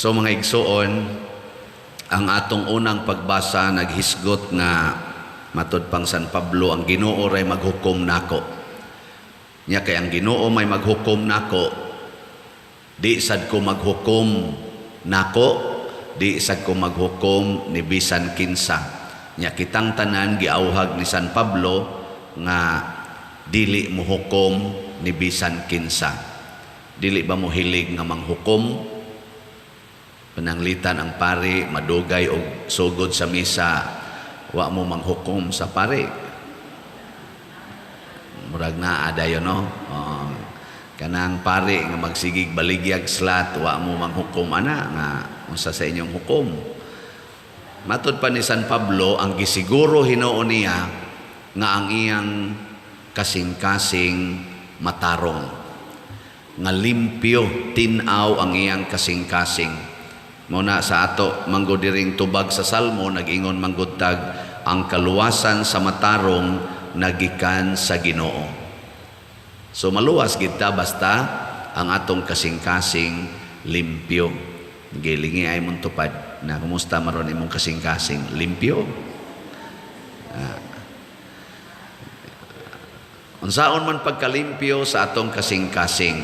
So mga igsoon, ang atong unang pagbasa naghisgot nga matud pang San Pablo, ang Ginoo ray maghukom nako. Nya kay ang Ginoo may maghukom nako, di sad ko maghukom nako, di sad ko maghukom ni bisan kinsa. Nya kitang tanan giauhag ni San Pablo nga dili mo hukom ni bisan kinsa. Dili ba mo hilig nga manghukom? Pananglitan ang pari, madugay o sugod sa misa, wa mo manghukom sa pari. Murag na adayon no. Kanang pari nga magsigig baligyag slat, wa mo manghukom ana nga unsa sa inyong hukom. Matud pa ni San Pablo, ang gisiguro hinuon niya nga ang iyang kasing-kasing matarong, nga limpyo tinaw ang iyang kasing-kasing. Muna sa ato manggudiring tubag sa Salmo, nag-ingon manggutag, ang kaluwasan sa matarong nagikan sa Ginoo. So maluwas kita basta ang atong kasing-kasing limpyo. Gilingi ay mong tupad na kumusta maron imong kasing-kasing limpyo. Unsaon man pagkalimpyo sa atong kasing-kasing.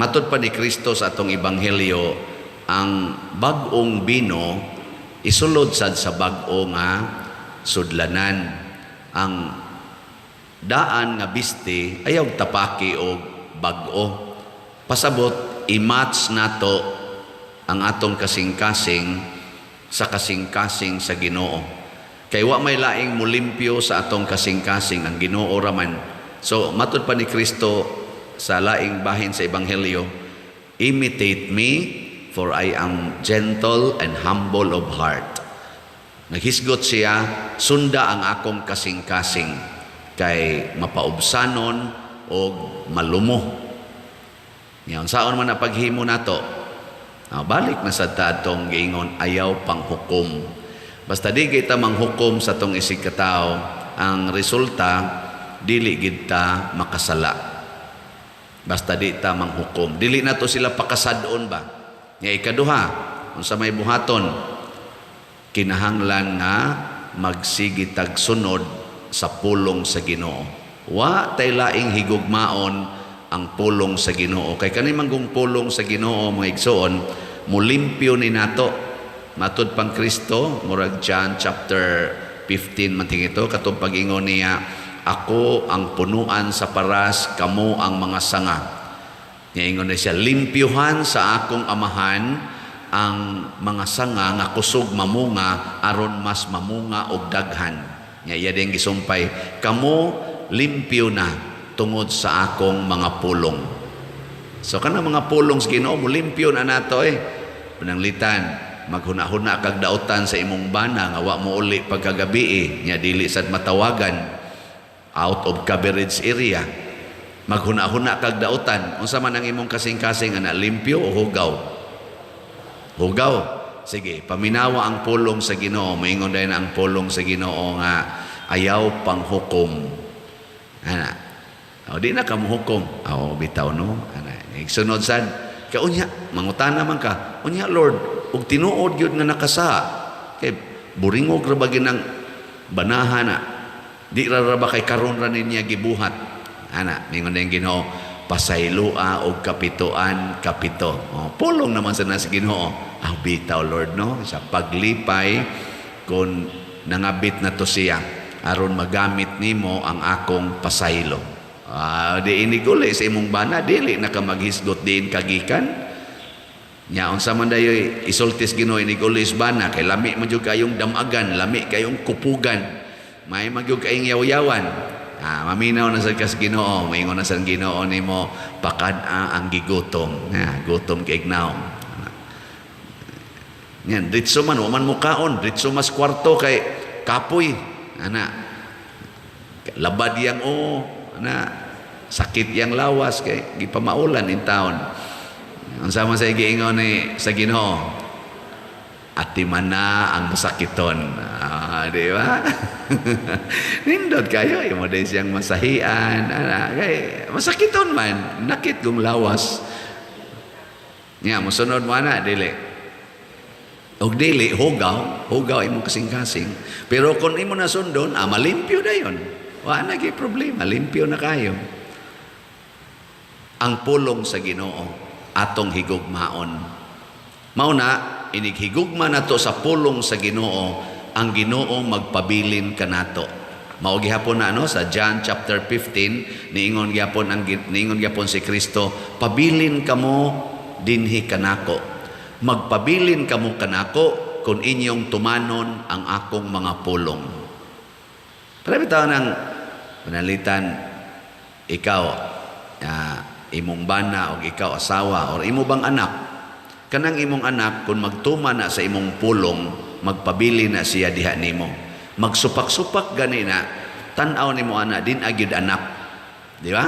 Matud pa ni Kristo sa atong ebanghelyo, ang bag-ong bino isulod sad sa bag-o nga sudlanan. Ang daan nga biste ayaw tapaki og bag-o. Pasabot i-match nato ang atong kasing-kasing sa kasing-kasing sa Ginoo. Kay wa may laing mulimpyo sa atong kasing-kasing, ang Ginoo raman. So matud pa ni Kristo sa laing bahin sa ebanghelyo, imitate me, for I am gentle and humble of heart. Naghisgot siya, sunda ang akong kasing-kasing, kay mapaubsanon o malumo. Ngayon, saan man na paghimo nato? Balik na sa tatong giingon, ayaw panghukom. Basta di kita manghukom sa tong isig katao, ang resulta, dili kita makasala. Basta di ta manghukom. Dili na to sila pakasadon ba? Nga ikaduha, kung sa may buhaton, kinahanglan nga magsigitag sunod sa pulong sa Ginoo. Wa tay laing higugmaon ang pulong sa Ginoo. Kay kani manggong pulong sa Ginoo mga igsoon, mulimpyo ni nato. Matud pang Kristo, murag John chapter 15 man tingito, katong pag-ingon niya, ako ang punuan sa paras, kamo ang mga sanga. Ngayon na siya, limpyuhan sa akong amahan ang mga sanga nga kusog mamunga aron mas mamunga og daghan. Iya din gisumpay, kamo limpyo na tungod sa akong mga pulong. So kana mga pulong sa Ginoo mo limpyo na nato Pananglitan, maghuna-huna kag dautan sa imong bana nga wa mo uli pagkagabi nya dili sad matawagan out of coverage area. Maghuna-huna kag dautan, unsa man ang imong kasing-kasing ana, limpyo o hugaw? Hugaw. Sige, paminawa ang pulong sa Ginoo. Maingon din ang pulong sa Ginoo nga ayaw panghukom. Ana. Di na ka muhukom. Bitaw no. Ana. Igsunod sad, kaunya mangutana man ka. Unya Lord, ug tinuod gyud nga nakasa. Kay buringog ra ba ginang banahan na. Di ra ba kay karon ra niya gibuhat. Ana, ningon na yung Ginoo, pasaylua o kapituan, kapito. Pulong naman sa nasa Ginoo. Bitaw Lord, no? Sa paglipay, kung nangabit na to siya, aron magamit nimo ang akong pasaylo. Di iniguli sa imong bana, dili na ka maghisgot din kagikan. Nya, unsa man dayoy isultis Ginoo iniguli sa bana, kay lami man jud kayong damagan, lami kayong kupugan, may magyud kayong yaw-yawan. Maminaw na sa Ginoo, maingon na sa Ginoo nimo, pakad-a ang gigutom. Gutom kay ignaw. Yan, ditso man, waman mukaon, ditso mas kwarto kay kapoy. Ana, labad yang sakit yang lawas kay gipamaulan in taon. Ang sama sa giingon ni sa Ginoo, atiman na ang masakiton. Di ba? Nindot kayo, mo din siyang masahian. Kay masakiton man, nakit kong lawas. Nya mosunod mo ana dili. Og dili hugaw imong kasing-kasing. Pero kung imo nasundon, malimpyo dayon. Wa na gyud problema, limpyo na kayo. Ang pulong sa Ginoo atong higugmaon. Mao na inig higugma nato sa pulong sa Ginoo, ang Ginoo magpabilin kanato. Mao gihapon na sa John chapter 15 niingon gyapon si Kristo, pabilin kamo dinhi kanako. Magpabilin kamo kanako kung inyong tumanon ang akong mga pulong. Para bitaw nang panalitan ikaw imong bana o ikaw asawa o imo bang anak. Kanang imong anak kung magtuma na sa imong pulong, magpabili na siya diha nimo. Magsupak-supak gani na, tan-aw nimo ana din agyud anak. Di ba?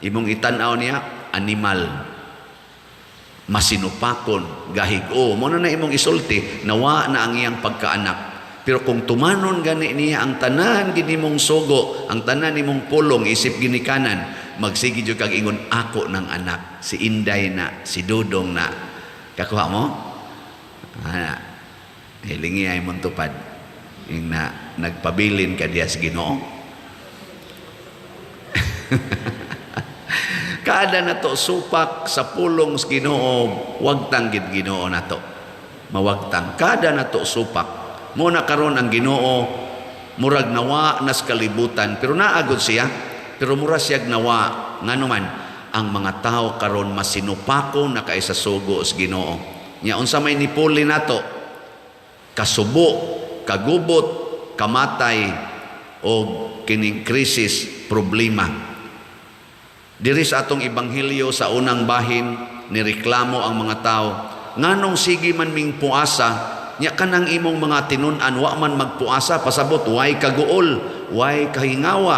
Imong itan-aw niya animal. Masinupakon, gahig-o. Muna na imong isulti, nawa na ang iyang pagkaanak. Pero kung tumanon gani niya ang tanan ginimong sugo, ang tanan nimong pulong, isip ginikanan, magsigi jud kag ingon ako ng anak, si Inday na, si Dudong na. Kakuha mo? Hilingi ay mong tupad. Yung nagpabilin ka diya sa Ginoo. Kada na to supak sa pulong sa Ginoo, wagtang gid Ginoo na to. Mawagtang. Kada na to supak. Muna karon ang Ginoo, murag nawa nas kalibutan, pero naagod siya. Pero mura siya nawa, nga naman, ang mga tao karon masinupako na kay sa sugo sa Ginoo. Nya unsa may nipuli nato, kasubo, kagubot, kamatay, o kining krisis, problema. Diri sa atong ibanghilyo sa unang bahin, nireklamo ang mga tao, nganong sige man ming puasa, nya kanang imong mga tinun-an, wa man magpuasa, pasabot, way kaguol, way kahingawa,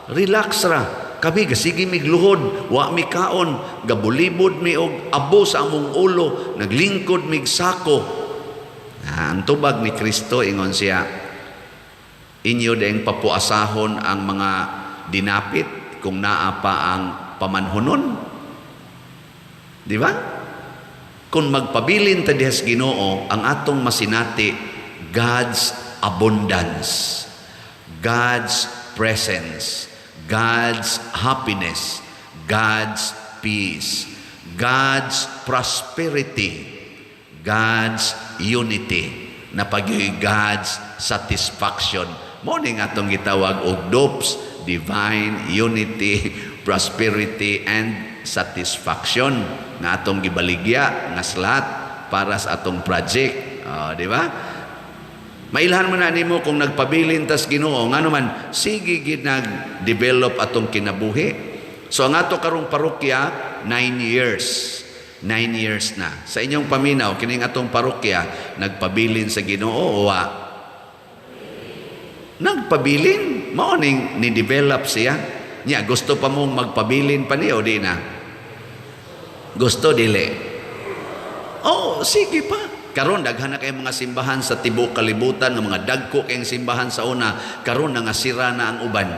relax ra, kami sige migluhod, wa mi kaon, gabulibod mi og abo sa among ulo, naglingkod mig sako. Ang tubag ni Kristo, ingon siya, inyo deng papuasahon ang mga dinapit kung naa pa ang pamanhunon. Di ba? Kung magpabilin ta diha sa Ginoo, ang atong masinati, God's abundance, God's presence, God's happiness, God's peace, God's prosperity, God's unity, na pagyoy God's satisfaction. Morning atong gitawag og DOPS, divine unity, prosperity, and satisfaction, nga atong gibaligya nga slot para sa atong project. Di ba? Mailhan mo na nimo kung nagpabilin tas Ginoo, nga naman sige gid nag-develop atong kinabuhi. So ang ato karong parokya 9 years. 9 years na. Sa inyong paminaw, kining atong parokya, nagpabilin sa Ginoo o wa? Nagpabilin. Maoning ni-develop siya. Nya, gusto pa mong magpabilin pa niya o di na? Gusto, dili? Sige pa. Karon daghan na kay mga simbahan sa tibuok kalibutan, ng mga dagko kayong simbahan sa una, karon nga sira na ang uban.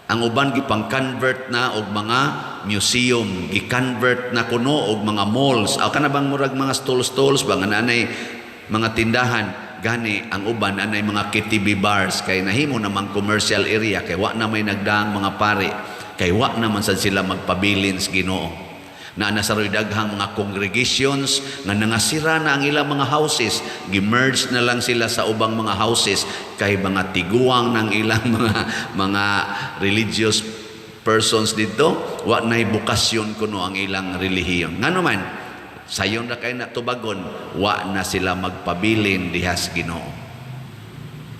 Ang uban gipang-convert na og mga museum, gi-convert na kuno og mga malls. Kana bang murag mga stalls ba nga nanay mga tindahan, gani ang uban anay mga KTV bars kay nahimo namang commercial area kay wa na may nagdaang mga pare, kay wa naman sad sila magpabilin sa Ginoo. Na nasaroy daghang mga congregations nga nangasira na ang ilang mga houses, gi-merge na lang sila sa ubang mga houses kay mga tiguang ng ilang mga religious persons dito, wa nay bukasyon kuno ang ilang relihiyon. Ngano man sayon ra kay natubagon, wa na sila magpabilin diha sa Ginoo.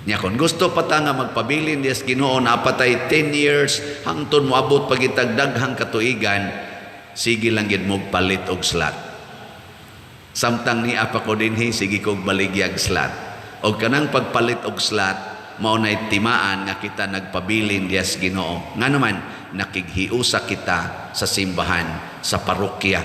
Nya kon gusto pa ta nga magpabilin diha sa Ginoo, napatay 10 years hangtod moabot pagitag daghang katuigan, sige lang gid mo palit og slot. Samtang ni apa ko dinhi, sige kog baligyag slot. Og kanang pagpalit og slot, mao nay timaan nga kita nagpabilin diha sa Ginoo. Nga naman nakighiusa kita sa simbahan, sa parokya.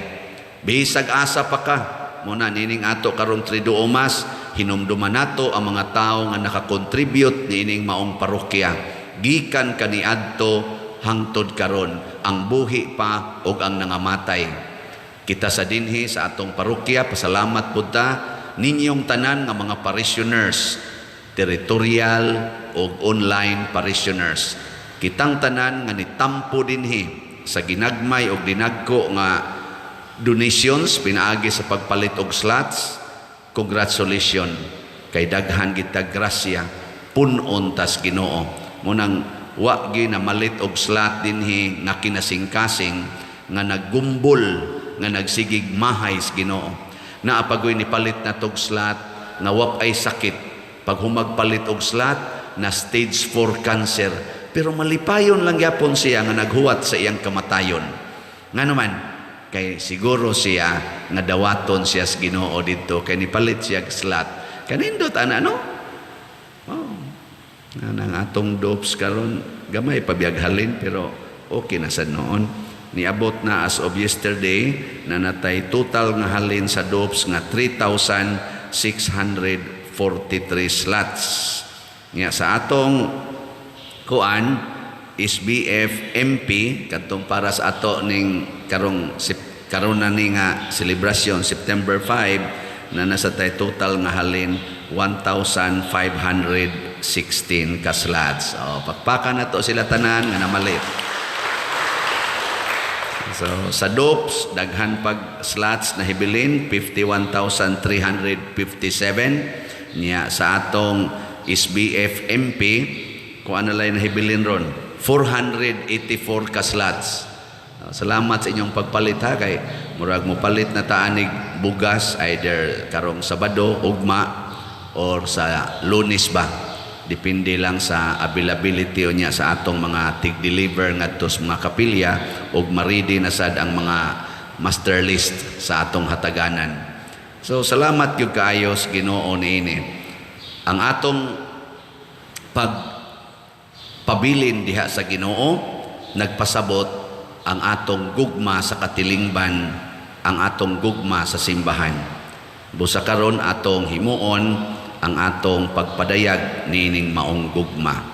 Bisag asa pa ka, muna nining ato karong Triduo Mas, hinumduman nato ang mga tawo nga nakakontribute niining maong parokya. Gikan kaniadto hangtod karon ang buhi pa ug ang nangamatay. Kita sa dinhi sa atong parokya, pasalamat pud ta ninyong tanan nga mga parishioners, territorial o online parishioners. Kitang tanan nga nitampo dinhi sa ginagmay o dinagko nga donations pinaagi sa pagpalit og slots. Congratulations kay daghan kita grasya punon tas Ginoo. Munang wa gi na malit og slot dinhi nga kinasing-kasing nga naggumbol nga nagsigig mahay sa Ginoo. Naapagoy ni palit na tog slot nga wa ay sakit. Pag humagpalit og slot na stage 4 cancer, pero malipayon lang yapon siya nga naghuwat sa iyang kamatayon. Nga naman, kay siguro siya nga dawaton siya sa Ginoo dito kay nipalit siya og slot. Kanindot ana no? Oh. Nang atong dopes karon gamay pabiyaghalin pero okay na sa noon. Niabot na as of yesterday na natay total nga halin sa dopes nga 3,643 slots. Nga sa atong kuan SBF MP katong para sa ato ning karon na ni nga celebration September 5 na nasa tay total nga halin 1,516 ka slots. Pakpakan na to sila tanan nga namalit. So, sa dopes, daghan pag slots na hibilin, 51,357. Niya, sa atong SBF MP, kung ano lang nahibilin ron, 484 ka slots. Salamat sa inyong pagpalit ha, kay murag mo palit na taanig bugas, either karong Sabado, ugma, or sa Lunes ba. Depende lang sa availability niya sa atong mga tig-deliver ngadto sa mga kapilya ug ma-ready na sad ang mga master list sa atong hataganan. So salamat gyud kaayo sa Ginoo niini. Ang atong pagpabilin diha sa Ginoo nagpasabot ang atong gugma sa katilingban, ang atong gugma sa simbahan. Busa karon atong himuon ang atong pagpadayag nining maong gugma.